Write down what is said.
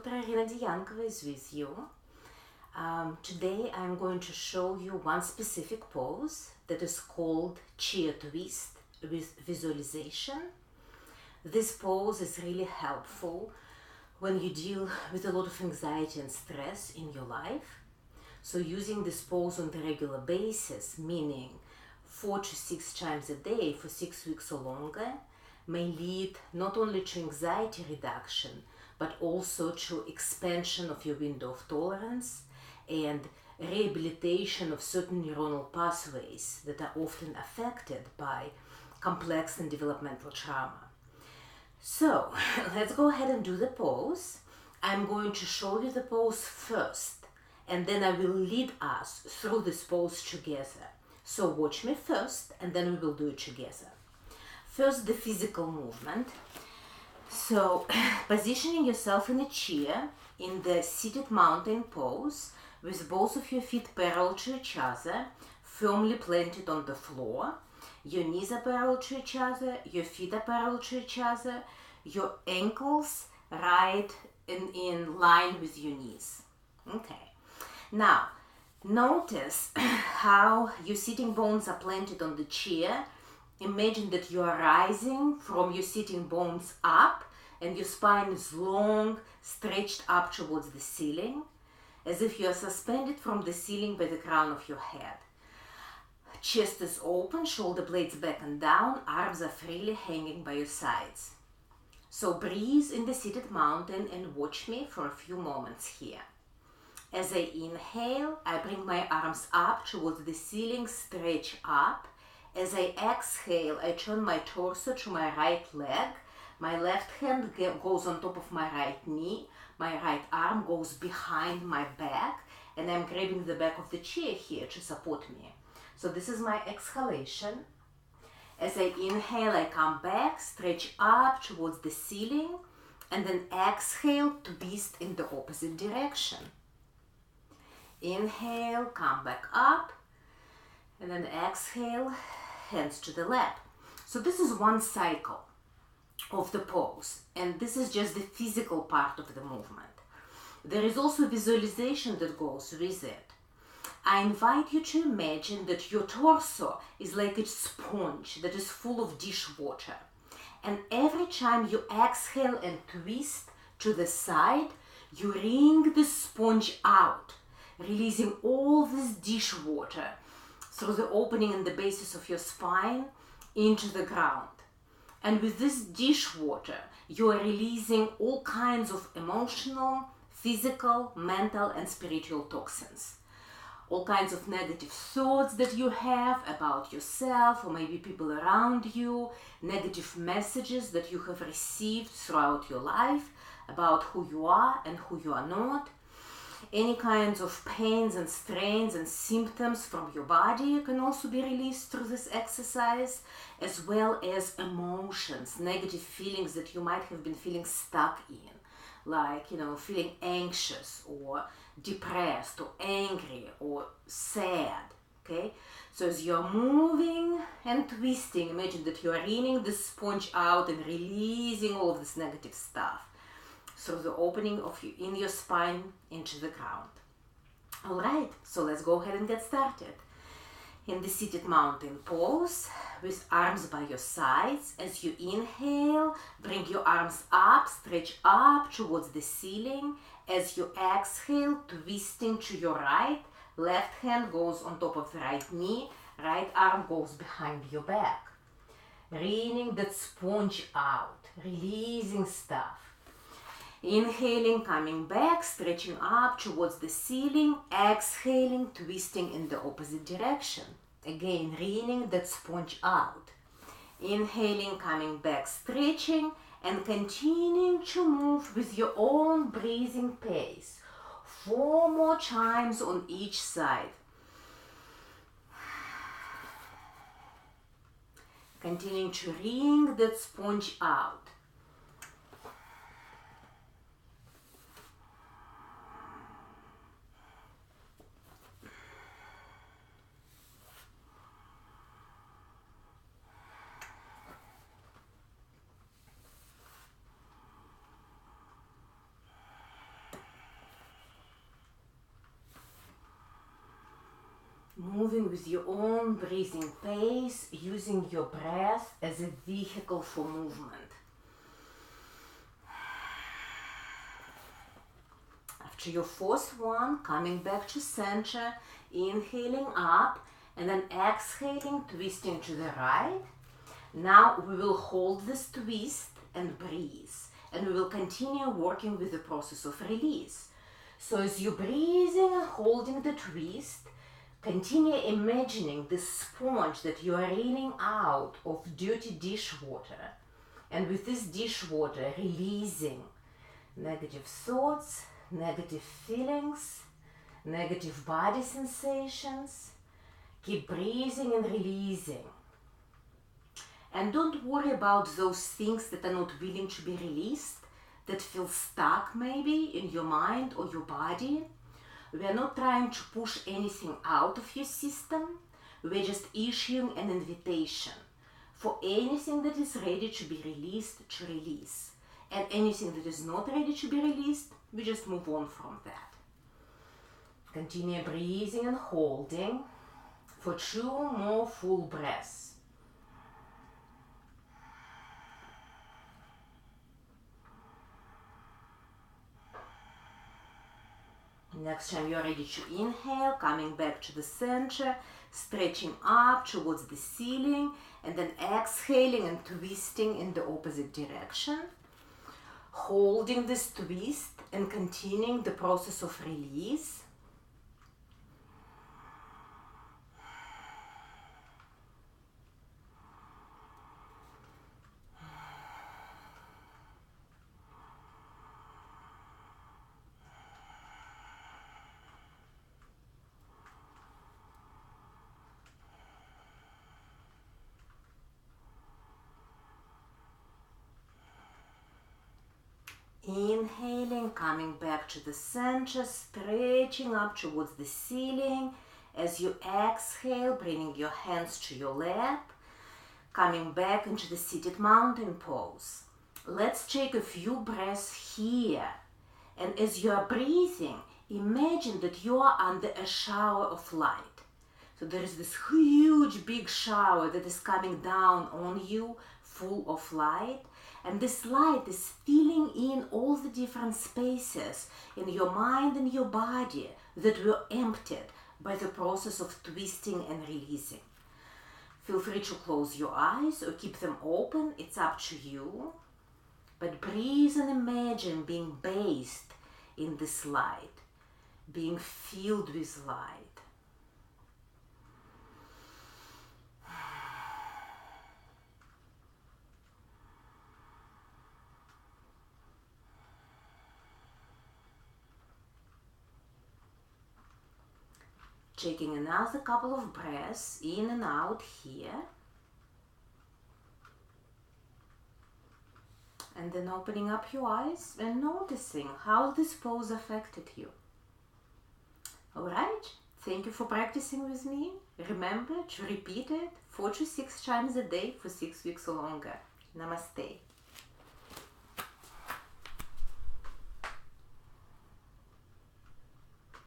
Dr. Irina Diankova is with you. Today I'm going to show you one specific pose that is called Chiar twist with visualization. This pose is really helpful when you deal with a lot of anxiety and stress in your life. So using this pose on a regular basis, meaning 4 to 6 times a day for 6 weeks or longer, may lead not only to anxiety reduction, but also to expansion of your window of tolerance and rehabilitation of certain neuronal pathways that are often affected by complex and developmental trauma. So let's go ahead and do the pose. I'm going to show you the pose first, and then I will lead us through this pose together. So watch me first, and then we will do it together. First, the physical movement. So positioning yourself in a chair in the seated mountain pose with both of your feet parallel to each other, firmly planted on the floor. Your knees are parallel to each other, your feet are parallel to each other, your ankles right in line with your knees. Okay. Now, notice how your sitting bones are planted on the chair. Imagine that you are rising from your sitting bones up and your spine is long, stretched up towards the ceiling, as if you are suspended from the ceiling by the crown of your head. Chest is open, shoulder blades back and down, arms are freely hanging by your sides. So breathe in the seated mountain and watch me for a few moments here. As I inhale, I bring my arms up towards the ceiling, stretch up. As I exhale, I turn my torso to my right leg. My left hand goes on top of my right knee. My right arm goes behind my back, and I'm grabbing the back of the chair here to support me. So this is my exhalation. As I inhale, I come back, stretch up towards the ceiling, and then exhale, twist in the opposite direction. Inhale, come back up, and then exhale, hands to the lap. So this is one cycle of the pose, and this is just the physical part of the movement. There is also visualization that goes with it. I invite you to imagine that your torso is like a sponge that is full of dishwater, and every time you exhale and twist to the side, you wring the sponge out, releasing all this dishwater through the opening in the basis of your spine into the ground. And with this dishwater, you are releasing all kinds of emotional, physical, mental, and spiritual toxins. All kinds of negative thoughts that you have about yourself or maybe people around you, negative messages that you have received throughout your life about who you are and who you are not. Any kinds of pains and strains and symptoms from your body can also be released through this exercise, as well as emotions, negative feelings that you might have been feeling stuck in, like, feeling anxious or depressed or angry or sad, okay? So as you're moving and twisting, imagine that you're wringing the sponge out and releasing all of this negative stuff through the opening in your spine into the ground. All right, so let's go ahead and get started. In the seated mountain pose with arms by your sides, as you inhale, bring your arms up, stretch up towards the ceiling. As you exhale, twisting to your right, left hand goes on top of the right knee, right arm goes behind your back. Wringing that sponge out, releasing stuff. Inhaling, coming back, stretching up towards the ceiling. Exhaling, twisting in the opposite direction. Again, wringing that sponge out. Inhaling, coming back, stretching, and continuing to move with your own breathing pace. 4 more times on each side. Continuing to wring that sponge out. moving with your own breathing pace, using your breath as a vehicle for movement. After your fourth one, coming back to center, inhaling up and then exhaling, twisting to the right. Now we will hold this twist and breathe, and we will continue working with the process of release. So as you're breathing and holding the twist, continue imagining the sponge that you are raining out of dirty dishwater, and with this dishwater releasing negative thoughts, negative feelings, negative body sensations. Keep breathing and releasing. And don't worry about those things that are not willing to be released, that feel stuck maybe in your mind or your body. We are not trying to push anything out of your system. We're just issuing an invitation for anything that is ready to be released to release. And anything that is not ready to be released, we just move on from that. Continue breathing and holding for 2 more full breaths. Next time you're ready to inhale, coming back to the center, stretching up towards the ceiling, and then exhaling and twisting in the opposite direction. Holding this twist and continuing the process of release. Inhaling, coming back to the center, stretching up towards the ceiling. As you exhale, bringing your hands to your lap, coming back into the seated mountain pose. Let's take a few breaths here. And as you are breathing, imagine that you are under a shower of light. So there is this huge big shower that is coming down on you, full of light. And this light is filling in all the different spaces in your mind and your body that were emptied by the process of twisting and releasing. Feel free to close your eyes or keep them open, it's up to you. But breathe and imagine being bathed in this light, being filled with light. Taking another couple of breaths in and out here. And then opening up your eyes and noticing how this pose affected you. Alright, thank you for practicing with me. Remember to repeat it 4 to 6 times a day for 6 weeks or longer. Namaste.